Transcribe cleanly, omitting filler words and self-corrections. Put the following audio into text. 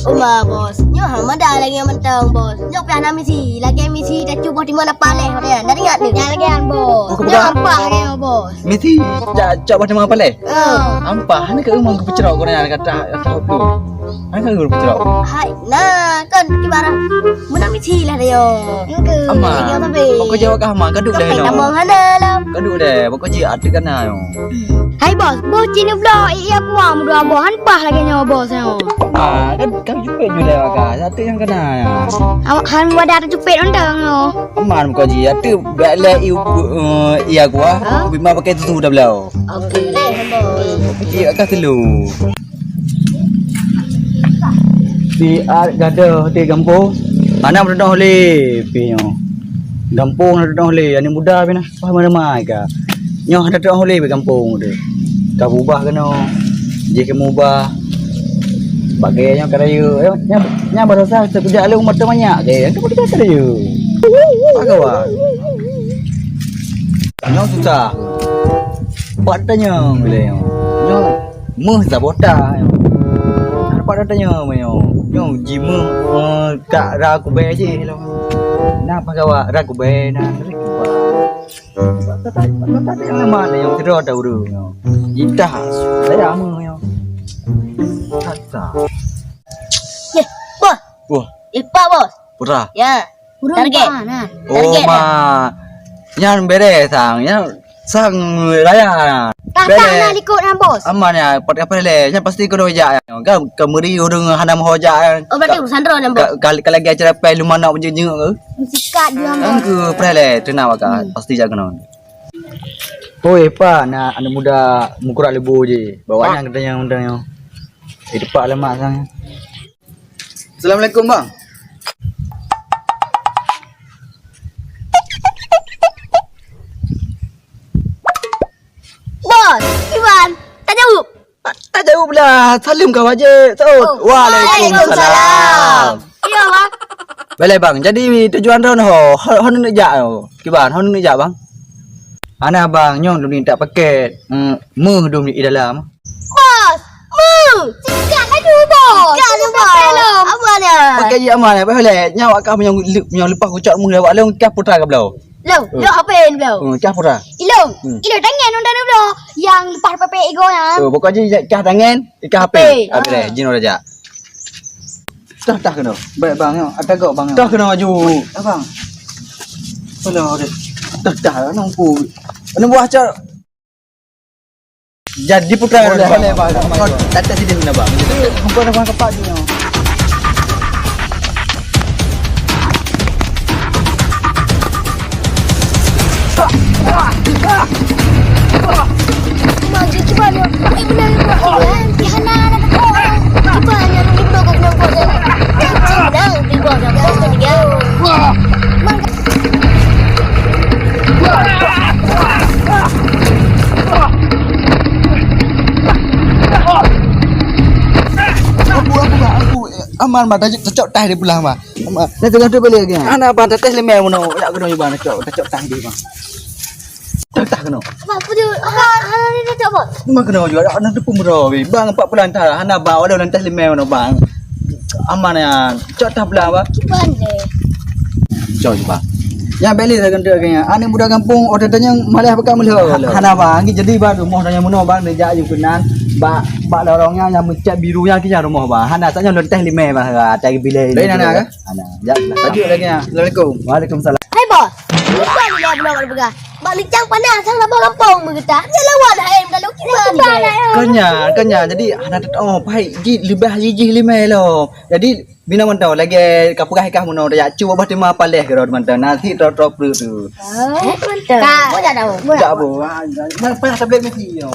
Uma bos. Nyo hamada lagi yang mentang bos. Nyo piana misi. Lagi misi dah cuba di mana paleh dia. Dah ingat ni. Lagi an bos. Nyo ampah lagi bos. Mesti coba di mana pale. Ampah ni ke umang ke pecerau kau nak kata tu. Ani kan guru pecerau. Hai. Nah, kan kibara. Mana misi lah dia. Amma. Pokok jawab kah amma kaduk dah no. Tambang hana lah. Kaduk dah. Pokok ji ada kan yo. Hai bos. Bos cini pula. Iya kuah muda bos. Ampah lagi nyo bos yo. Kan jupit juga kah. Satu yang kena ya. Han wadah tu cupet undang yo. Aman kau ji. Ada bela iya gua. Bima pakai tu dah belau. Okey leh bos. Iya kah telu. Di gada di kampung. Mana berada oleh pinyo. Kampung ada oleh. Ani muda pina. Apa mana ka. Nyo ada oleh di kampung de. Ka ubah kena. Je ke ubah. Bagainya karayu. Nya berasa kerja le umur banyak ke. Kamu kita karayu. Bagawa. Nyo susah. Patanya boleh. Nyo meh sabota. Pada tanya mayo. Yo jimu kak raku be je lo. Na pagawa raku be na riba. Tata yang mana yang tidak ada uru. Ita saya amu yo. Tata. Ye, bos. Wah, Ipa bos. pura. Ya. Target. Oh ma. Yang bere sang raya. Tatang nak ikut dengan bos. Aman ya, pot apa le? Yang pasti kau hoja. Kan kemeri urang hanam hoja. Oh berarti urusan ro dengan bos. Kali lagi acara pai lumana benjeng ke? Sikat dia bos. Angku prele tenang waka pasti jaga non. Oi pa na anak muda mukurak lebu je. Bawanya katanya undang yo. Depak lemak sang. Assalamualaikum bang. Bos, Iwan, tak jawab. Tak jawab lah. Salim kau aja. Saud. Waalaikumsalam. Iya bang. Boleh bang. Jadi tujuan ron ho nak jak ho. Kiban, ho nak jak bang. Ana bang nyong dulu ni tak paket. Meh dulu ni dalam. Bos, sikat laju bos. Sikat lu bos. Apa dia? Pakai je aman lah. Boleh. Nyawa kau yang lepas kucak meh lewat leung kah putra ke belau. Lo apa ni bro? Kah putra. Ilo tangan undang ni bro. Yang lepas PP ego ya. Pokok je kah tangan, kah HP. Habis dah, jin dah jak. Dah kena. Baik bang, ada gak bang. Dah kena maju. Abang. Belah dah. Dah nampu. Ana buah acar. Jadi putra boleh bang. Tak sini mana bang. Hampa dah bang kepak dia. Maju cuba ni. Benar benar. Kihana nak kau. Cuba yang ni bro kau nak kau. Cing dah di bawah dah bos tu dia. Aku aman mah cocok tah di pulang mah. Nak tengah tu balik lagi. Ana ban tes lemah mono. Nak kena ban cocok tah di bang. Tak kena. Apa dia? Hana ni tak bos. Memang kena juga. Ana tu pemero bang 4 bulan tah. Ana bawa dah lantas lemah mono bang. Aman ya. Cocok tah pulang bang. Cuba ni. Cocok je bang. Yang beli saya kena kaya. Ana muda kampung order tanya malih pakai malih. Hana bang jadi bang rumah tanya mono bang dia ju kenan. Bak lorongnya yang mencat birunya kita rumah bang. Hana tanya lontes limai bang. Cari bilik. Lain anak ke? Ana. Jap. Tajuk lagi ya. Assalamualaikum. Waalaikumsalam. Hai bos. Bukan ni dah belum berpegang. Balik cang panas sang lapor kampung mengeta. Dia lawan dah em kalau kita ni. Kenya. Jadi ana baik ji lebih ji limai lo. Jadi bina mantau lagi kapurah ikah mono dah cuba bah tema paleh ke rod mantau nasi trop tu. Mantap. Kak, mau dah tahu. Tak apa. Mana payah tablet mesti yo.